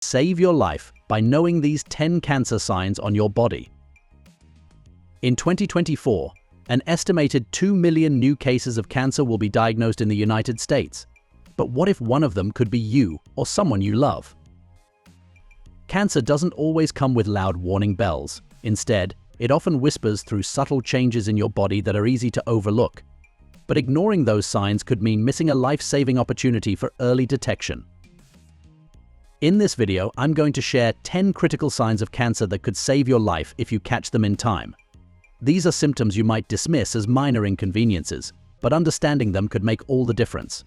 Save your life by knowing these 10 cancer signs on your body. In 2024, an estimated 2 million new cases of cancer will be diagnosed in the United States. But what if one of them could be you or someone you love? Cancer doesn't always come with loud warning bells. Instead, it often whispers through subtle changes in your body that are easy to overlook. But ignoring those signs could mean missing a life-saving opportunity for early detection. In this video, I'm going to share 10 critical signs of cancer that could save your life if you catch them in time. These are symptoms you might dismiss as minor inconveniences, but understanding them could make all the difference.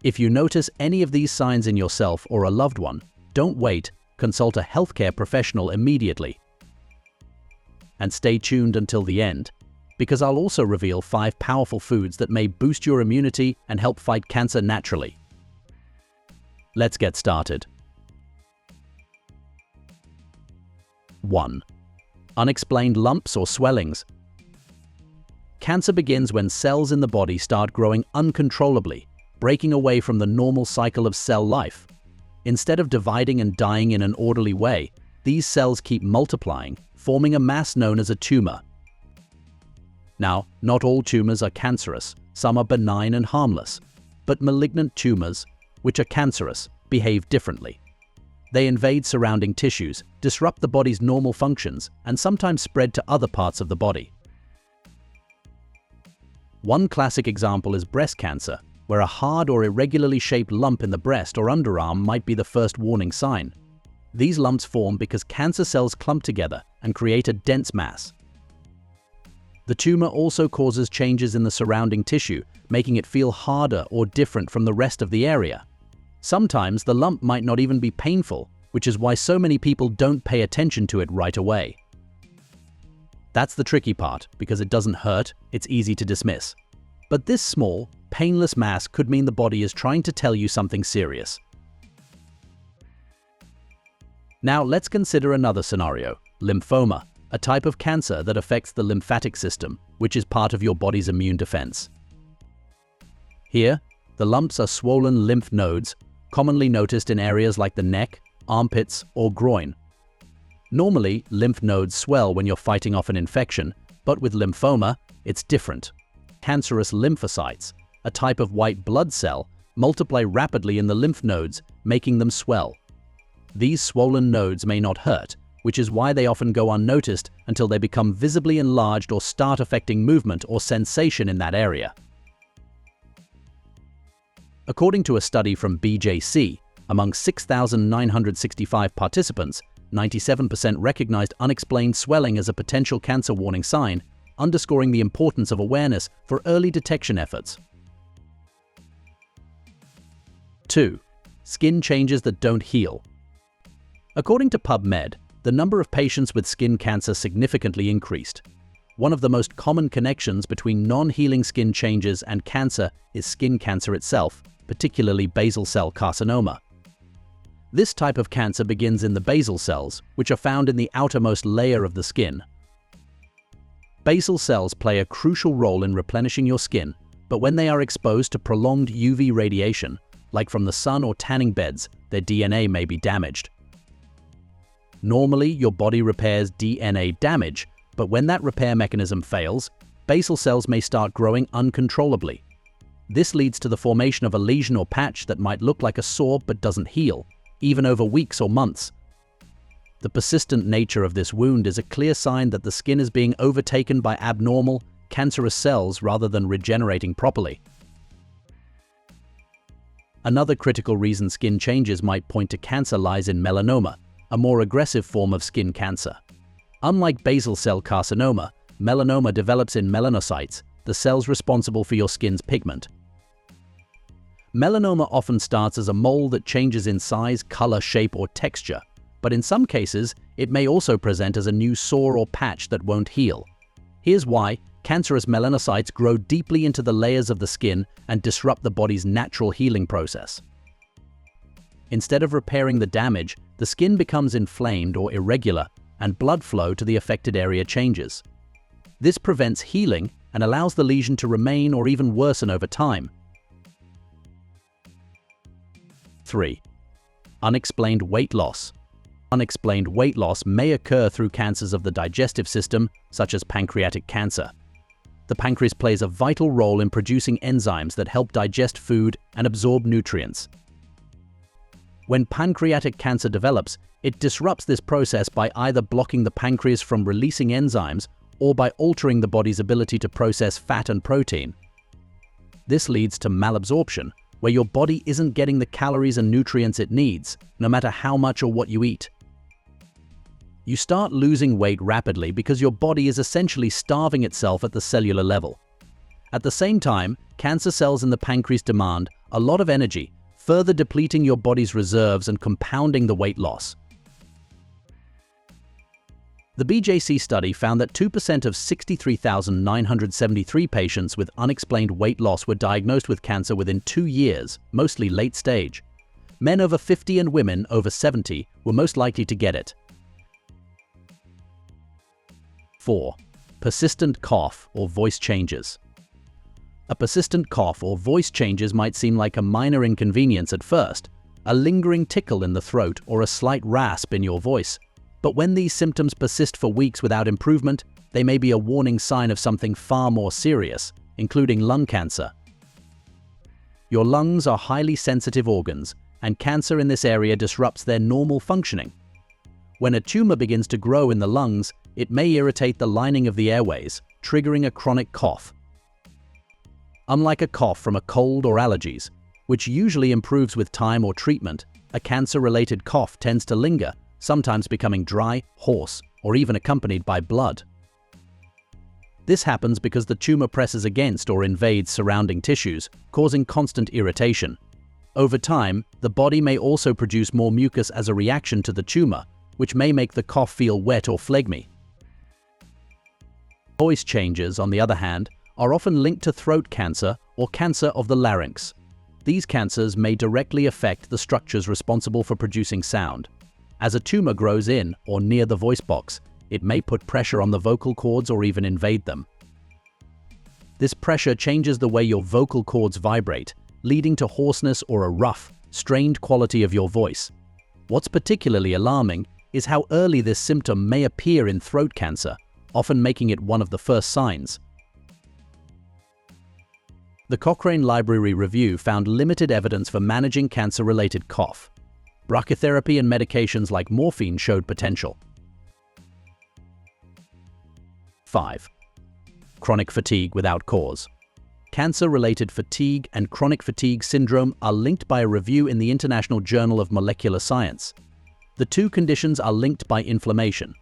If you notice any of these signs in yourself or a loved one, don't wait, consult a healthcare professional immediately. And stay tuned until the end, because I'll also reveal 5 powerful foods that may boost your immunity and help fight cancer naturally. Let's get started. 1. Unexplained lumps or swellings. Cancer begins when cells in the body start growing uncontrollably, breaking away from the normal cycle of cell life. Instead of dividing and dying in an orderly way, these cells keep multiplying, forming a mass known as a tumor. Now, not all tumors are cancerous. Some are benign and harmless. But malignant tumors, which are cancerous, behave differently. They invade surrounding tissues, disrupt the body's normal functions, and sometimes spread to other parts of the body. One classic example is breast cancer, where a hard or irregularly shaped lump in the breast or underarm might be the first warning sign. These lumps form because cancer cells clump together and create a dense mass. The tumor also causes changes in the surrounding tissue, making it feel harder or different from the rest of the area. Sometimes the lump might not even be painful, which is why so many people don't pay attention to it right away. That's the tricky part, because it doesn't hurt, it's easy to dismiss. But this small, painless mass could mean the body is trying to tell you something serious. Now let's consider another scenario, lymphoma, a type of cancer that affects the lymphatic system, which is part of your body's immune defense. Here, the lumps are swollen lymph nodes, commonly noticed in areas like the neck, armpits, or groin. Normally, lymph nodes swell when you're fighting off an infection, but with lymphoma, it's different. Cancerous lymphocytes, a type of white blood cell, multiply rapidly in the lymph nodes, making them swell. These swollen nodes may not hurt, which is why they often go unnoticed until they become visibly enlarged or start affecting movement or sensation in that area. According to a study from BJC, among 6,965 participants, 97% recognized unexplained swelling as a potential cancer warning sign, underscoring the importance of awareness for early detection efforts. 2. Skin changes that don't heal. According to PubMed, the number of patients with skin cancer significantly increased. One of the most common connections between non-healing skin changes and cancer is skin cancer itself, particularly basal cell carcinoma. This type of cancer begins in the basal cells, which are found in the outermost layer of the skin. Basal cells play a crucial role in replenishing your skin, but when they are exposed to prolonged UV radiation, like from the sun or tanning beds, their DNA may be damaged. Normally, your body repairs DNA damage, but when that repair mechanism fails, basal cells may start growing uncontrollably. This leads to the formation of a lesion or patch that might look like a sore but doesn't heal, even over weeks or months. The persistent nature of this wound is a clear sign that the skin is being overtaken by abnormal, cancerous cells rather than regenerating properly. Another critical reason skin changes might point to cancer lies in melanoma, a more aggressive form of skin cancer. Unlike basal cell carcinoma, melanoma develops in melanocytes, the cells responsible for your skin's pigment. Melanoma often starts as a mole that changes in size, color, shape, or texture, but in some cases, it may also present as a new sore or patch that won't heal. Here's why: cancerous melanocytes grow deeply into the layers of the skin and disrupt the body's natural healing process. Instead of repairing the damage, the skin becomes inflamed or irregular, and blood flow to the affected area changes. This prevents healing and allows the lesion to remain or even worsen over time. 3. Unexplained weight loss. Unexplained weight loss may occur through cancers of the digestive system, such as pancreatic cancer. The pancreas plays a vital role in producing enzymes that help digest food and absorb nutrients. When pancreatic cancer develops, it disrupts this process by either blocking the pancreas from releasing enzymes or by altering the body's ability to process fat and protein. This leads to malabsorption, where your body isn't getting the calories and nutrients it needs, no matter how much or what you eat. You start losing weight rapidly because your body is essentially starving itself at the cellular level. At the same time, cancer cells in the pancreas demand a lot of energy, further depleting your body's reserves and compounding the weight loss. The BJC study found that 2% of 63,973 patients with unexplained weight loss were diagnosed with cancer within 2 years, mostly late stage. Men over 50 and women over 70 were most likely to get it. 4. Persistent cough or voice changes. A persistent cough or voice changes might seem like a minor inconvenience at first, a lingering tickle in the throat or a slight rasp in your voice. But when these symptoms persist for weeks without improvement, they may be a warning sign of something far more serious, including lung cancer. Your lungs are highly sensitive organs, and cancer in this area disrupts their normal functioning. When a tumor begins to grow in the lungs, it may irritate the lining of the airways, triggering a chronic cough. Unlike a cough from a cold or allergies, which usually improves with time or treatment, a cancer-related cough tends to linger, sometimes becoming dry, hoarse, or even accompanied by blood. This happens because the tumor presses against or invades surrounding tissues, causing constant irritation. Over time, the body may also produce more mucus as a reaction to the tumor, which may make the cough feel wet or phlegmy. Voice changes, on the other hand, are often linked to throat cancer or cancer of the larynx. These cancers may directly affect the structures responsible for producing sound. As a tumor grows in or near the voice box, it may put pressure on the vocal cords or even invade them. This pressure changes the way your vocal cords vibrate, leading to hoarseness or a rough, strained quality of your voice. What's particularly alarming is how early this symptom may appear in throat cancer, often making it one of the first signs. The Cochrane Library Review found limited evidence for managing cancer-related cough. Brachytherapy and medications like morphine showed potential. 5. Chronic fatigue without cause. Cancer-related fatigue and chronic fatigue syndrome are linked by a review in the International Journal of Molecular Science. The two conditions are linked by inflammation.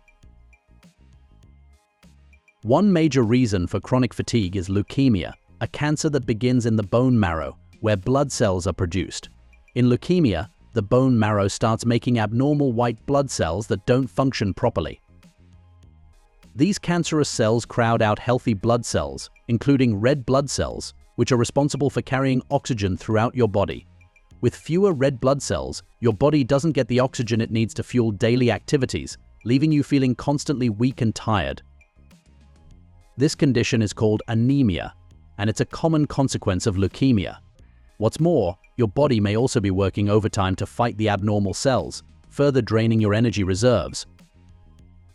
One major reason for chronic fatigue is leukemia, a cancer that begins in the bone marrow, where blood cells are produced. In leukemia, the bone marrow starts making abnormal white blood cells that don't function properly. These cancerous cells crowd out healthy blood cells, including red blood cells, which are responsible for carrying oxygen throughout your body. With fewer red blood cells, your body doesn't get the oxygen it needs to fuel daily activities, leaving you feeling constantly weak and tired. This condition is called anemia, and it's a common consequence of leukemia. What's more, your body may also be working overtime to fight the abnormal cells, further draining your energy reserves.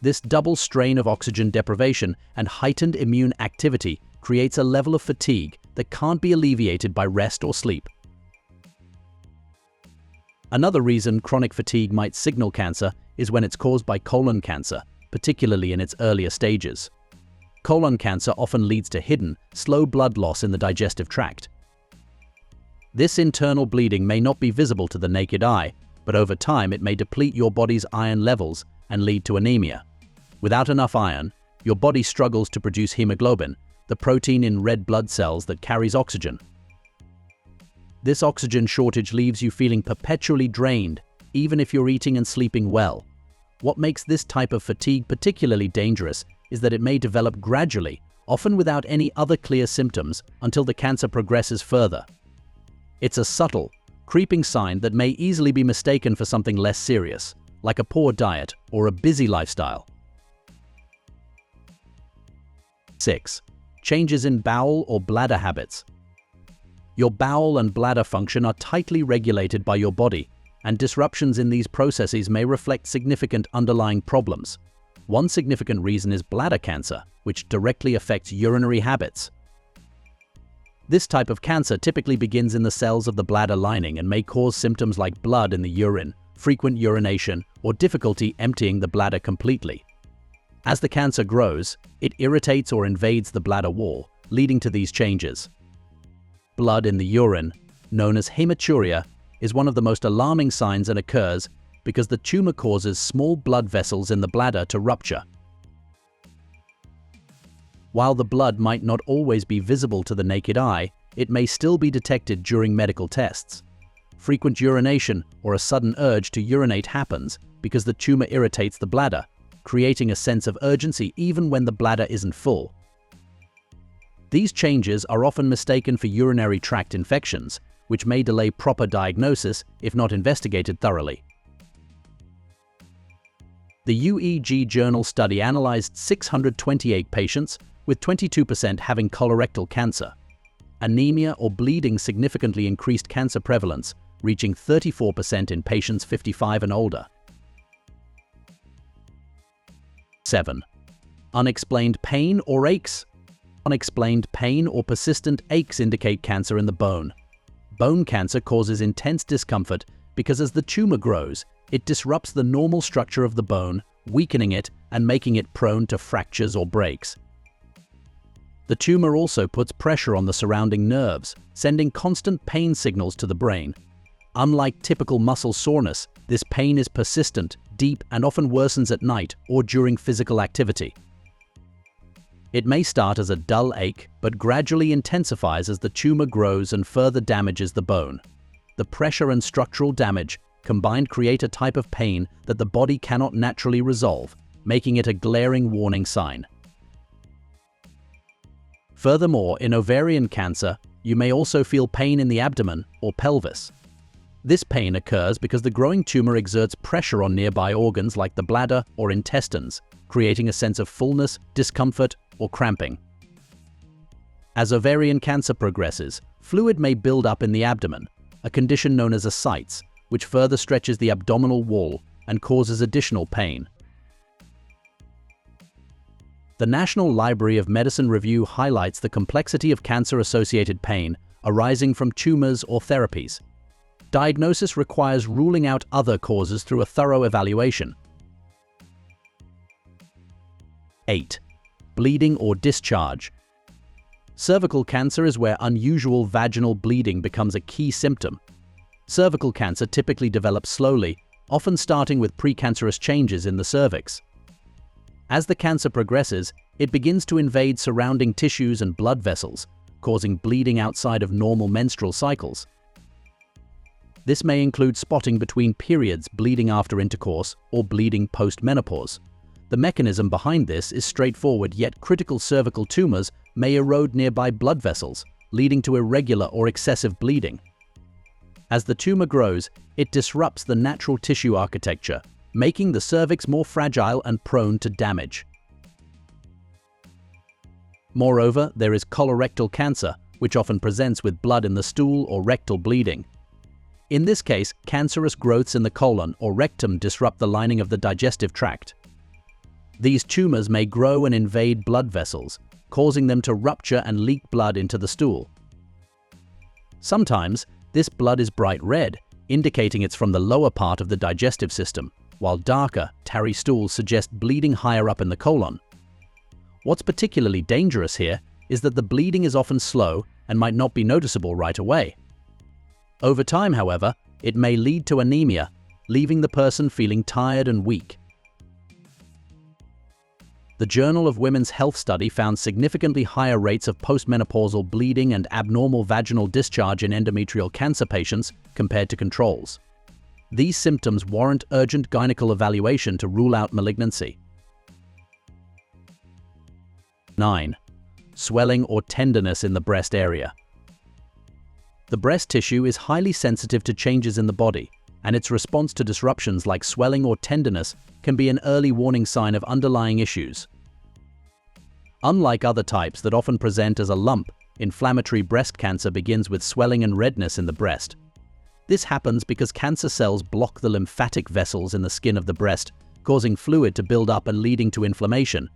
This double strain of oxygen deprivation and heightened immune activity creates a level of fatigue that can't be alleviated by rest or sleep. Another reason chronic fatigue might signal cancer is when it's caused by colon cancer, particularly in its earlier stages. Colon cancer often leads to hidden, slow blood loss in the digestive tract. This internal bleeding may not be visible to the naked eye, but over time it may deplete your body's iron levels and lead to anemia. Without enough iron, your body struggles to produce hemoglobin, the protein in red blood cells that carries oxygen. This oxygen shortage leaves you feeling perpetually drained, even if you're eating and sleeping well. What makes this type of fatigue particularly dangerous is that it may develop gradually, often without any other clear symptoms, until the cancer progresses further. It's a subtle, creeping sign that may easily be mistaken for something less serious, like a poor diet or a busy lifestyle. 6. Changes in bowel or bladder habits. Your bowel and bladder function are tightly regulated by your body, and disruptions in these processes may reflect significant underlying problems. One significant reason is bladder cancer, which directly affects urinary habits. This type of cancer typically begins in the cells of the bladder lining and may cause symptoms like blood in the urine, frequent urination, or difficulty emptying the bladder completely. As the cancer grows, it irritates or invades the bladder wall, leading to these changes. Blood in the urine, known as hematuria, is one of the most alarming signs and occurs because the tumor causes small blood vessels in the bladder to rupture. While the blood might not always be visible to the naked eye, it may still be detected during medical tests. Frequent urination or a sudden urge to urinate happens because the tumor irritates the bladder, creating a sense of urgency even when the bladder isn't full. These changes are often mistaken for urinary tract infections, which may delay proper diagnosis if not investigated thoroughly. The UEG Journal study analyzed 628 patients, with 22% having colorectal cancer. Anemia or bleeding significantly increased cancer prevalence, reaching 34% in patients 55 and older. 7. Unexplained pain or aches. Unexplained pain or persistent aches indicate cancer in the bone. Bone cancer causes intense discomfort because as the tumor grows, it disrupts the normal structure of the bone, weakening it and making it prone to fractures or breaks. The tumor also puts pressure on the surrounding nerves, sending constant pain signals to the brain. Unlike typical muscle soreness, this pain is persistent, deep, and often worsens at night or during physical activity. It may start as a dull ache, but gradually intensifies as the tumor grows and further damages the bone. The pressure and structural damage combined create a type of pain that the body cannot naturally resolve, making it a glaring warning sign. Furthermore, in ovarian cancer, you may also feel pain in the abdomen or pelvis. This pain occurs because the growing tumor exerts pressure on nearby organs like the bladder or intestines, creating a sense of fullness, discomfort, or cramping. As ovarian cancer progresses, fluid may build up in the abdomen, a condition known as ascites, which further stretches the abdominal wall and causes additional pain. The National Library of Medicine review highlights the complexity of cancer-associated pain arising from tumors or therapies. Diagnosis requires ruling out other causes through a thorough evaluation. 8. Bleeding or discharge. Cervical cancer is where unusual vaginal bleeding becomes a key symptom. Cervical cancer typically develops slowly, often starting with precancerous changes in the cervix. As the cancer progresses, it begins to invade surrounding tissues and blood vessels, causing bleeding outside of normal menstrual cycles. This may include spotting between periods, bleeding after intercourse, or bleeding post-menopause. The mechanism behind this is straightforward, yet critical cervical tumors may erode nearby blood vessels, leading to irregular or excessive bleeding. As the tumor grows, it disrupts the natural tissue architecture, making the cervix more fragile and prone to damage. Moreover, there is colorectal cancer, which often presents with blood in the stool or rectal bleeding. In this case, cancerous growths in the colon or rectum disrupt the lining of the digestive tract. These tumors may grow and invade blood vessels, causing them to rupture and leak blood into the stool. Sometimes, this blood is bright red, indicating it's from the lower part of the digestive system, while darker, tarry stools suggest bleeding higher up in the colon. What's particularly dangerous here is that the bleeding is often slow and might not be noticeable right away. Over time, however, it may lead to anemia, leaving the person feeling tired and weak. The Journal of Women's Health study found significantly higher rates of postmenopausal bleeding and abnormal vaginal discharge in endometrial cancer patients compared to controls. These symptoms warrant urgent gynecological evaluation to rule out malignancy. 9. Swelling or tenderness in the breast area. The breast tissue is highly sensitive to changes in the body, and its response to disruptions like swelling or tenderness can be an early warning sign of underlying issues. Unlike other types that often present as a lump, inflammatory breast cancer begins with swelling and redness in the breast. This happens because cancer cells block the lymphatic vessels in the skin of the breast, causing fluid to build up and leading to inflammation.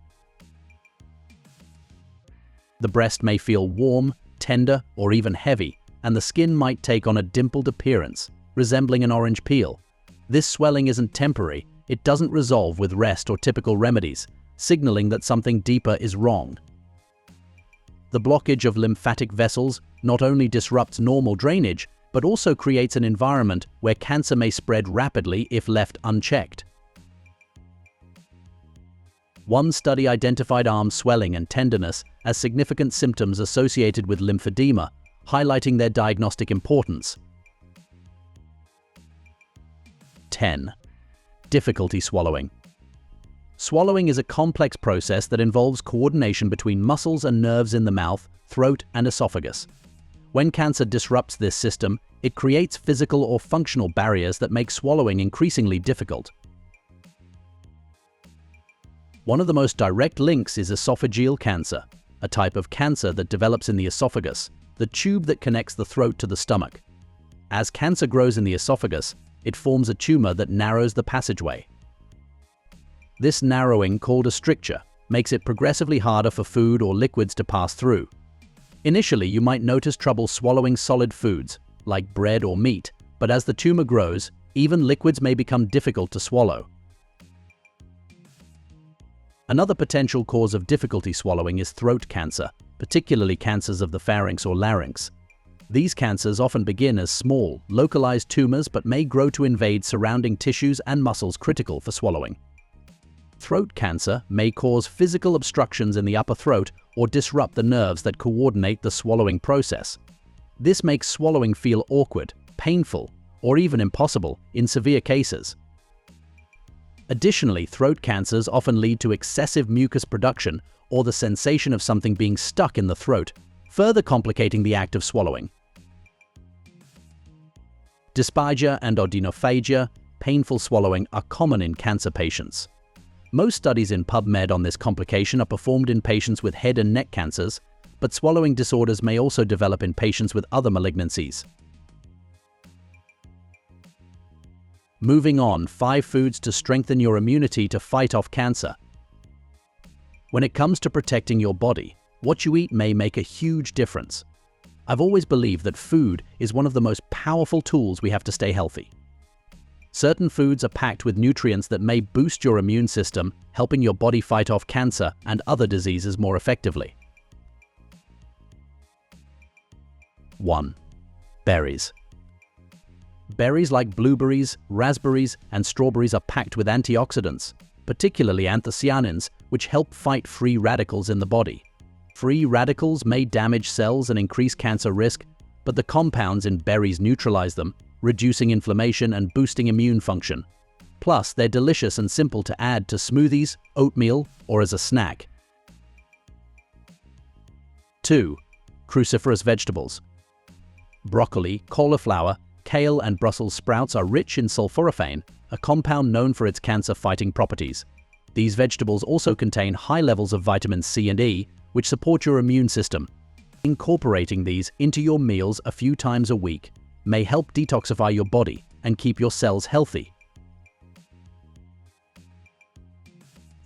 The breast may feel warm, tender, or even heavy, and the skin might take on a dimpled appearance, resembling an orange peel. This swelling isn't temporary, it doesn't resolve with rest or typical remedies, signaling that something deeper is wrong. The blockage of lymphatic vessels not only disrupts normal drainage, but also creates an environment where cancer may spread rapidly if left unchecked. One study identified arm swelling and tenderness as significant symptoms associated with lymphedema, highlighting their diagnostic importance. 10. Difficulty swallowing. Swallowing is a complex process that involves coordination between muscles and nerves in the mouth, throat, and esophagus. When cancer disrupts this system, it creates physical or functional barriers that make swallowing increasingly difficult. One of the most direct links is esophageal cancer, a type of cancer that develops in the esophagus, the tube that connects the throat to the stomach. As cancer grows in the esophagus, it forms a tumor that narrows the passageway. This narrowing, called a stricture, makes it progressively harder for food or liquids to pass through. Initially, you might notice trouble swallowing solid foods, like bread or meat, but as the tumor grows, even liquids may become difficult to swallow. Another potential cause of difficulty swallowing is throat cancer, particularly cancers of the pharynx or larynx. These cancers often begin as small, localized tumors but may grow to invade surrounding tissues and muscles critical for swallowing. Throat cancer may cause physical obstructions in the upper throat or disrupt the nerves that coordinate the swallowing process. This makes swallowing feel awkward, painful, or even impossible in severe cases. Additionally, throat cancers often lead to excessive mucus production or the sensation of something being stuck in the throat, further complicating the act of swallowing. Dysphagia and odynophagia, painful swallowing, are common in cancer patients. Most studies in PubMed on this complication are performed in patients with head and neck cancers, but swallowing disorders may also develop in patients with other malignancies. Moving on, 5 foods to strengthen your immunity to fight off cancer. When it comes to protecting your body, what you eat may make a huge difference. I've always believed that food is one of the most powerful tools we have to stay healthy. Certain foods are packed with nutrients that may boost your immune system, helping your body fight off cancer and other diseases more effectively. 1. Berries. Berries like blueberries, raspberries, and strawberries are packed with antioxidants, particularly anthocyanins, which help fight free radicals in the body. Free radicals may damage cells and increase cancer risk, but the compounds in berries neutralize them, reducing inflammation and boosting immune function. Plus, they're delicious and simple to add to smoothies, oatmeal, or as a snack. 2. Cruciferous vegetables. Broccoli, cauliflower, kale, and Brussels sprouts are rich in sulforaphane, a compound known for its cancer-fighting properties. These vegetables also contain high levels of vitamins C and E, which support your immune system. Incorporating these into your meals a few times a week may help detoxify your body and keep your cells healthy.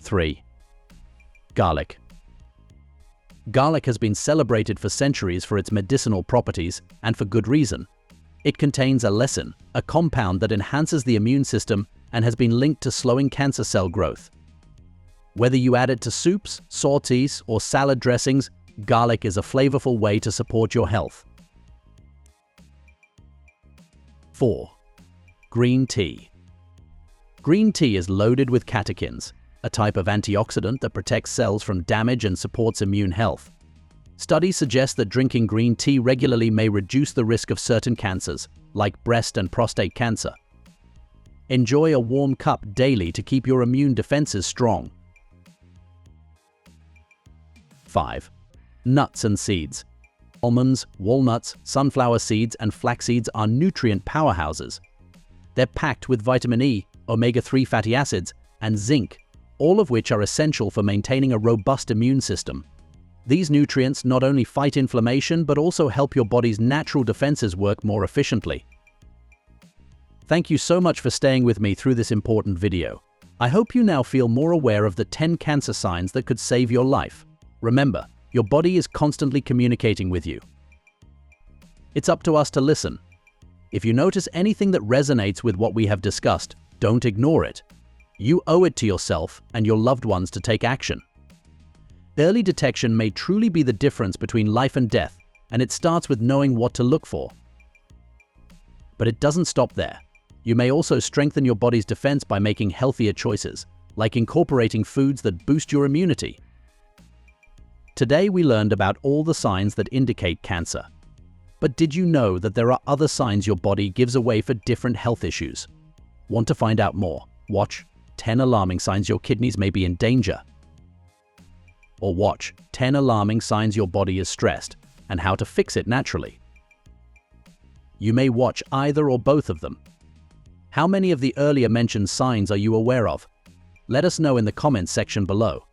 3. Garlic. Garlic has been celebrated for centuries for its medicinal properties, and for good reason. It contains allicin, a compound that enhances the immune system and has been linked to slowing cancer cell growth. Whether you add it to soups, sautés, or salad dressings, garlic is a flavorful way to support your health. 4. Green tea. Green tea is loaded with catechins, a type of antioxidant that protects cells from damage and supports immune health. Studies suggest that drinking green tea regularly may reduce the risk of certain cancers, like breast and prostate cancer. Enjoy a warm cup daily to keep your immune defenses strong. 5. Nuts and seeds. Almonds, walnuts, sunflower seeds, and flax seeds are nutrient powerhouses. They're packed with vitamin E, omega-3 fatty acids, and zinc, all of which are essential for maintaining a robust immune system. These nutrients not only fight inflammation but also help your body's natural defenses work more efficiently. Thank you so much for staying with me through this important video. I hope you now feel more aware of the 10 cancer signs that could save your life. Remember, your body is constantly communicating with you. It's up to us to listen. If you notice anything that resonates with what we have discussed, don't ignore it. You owe it to yourself and your loved ones to take action. Early detection may truly be the difference between life and death, and it starts with knowing what to look for. But it doesn't stop there. You may also strengthen your body's defense by making healthier choices, like incorporating foods that boost your immunity. Today we learned about all the signs that indicate cancer. But did you know that there are other signs your body gives away for different health issues? Want to find out more? Watch 10 alarming signs your kidneys may be in danger. Or watch 10 alarming signs your body is stressed and how to fix it naturally. You may watch either or both of them. How many of the earlier mentioned signs are you aware of? Let us know in the comments section below.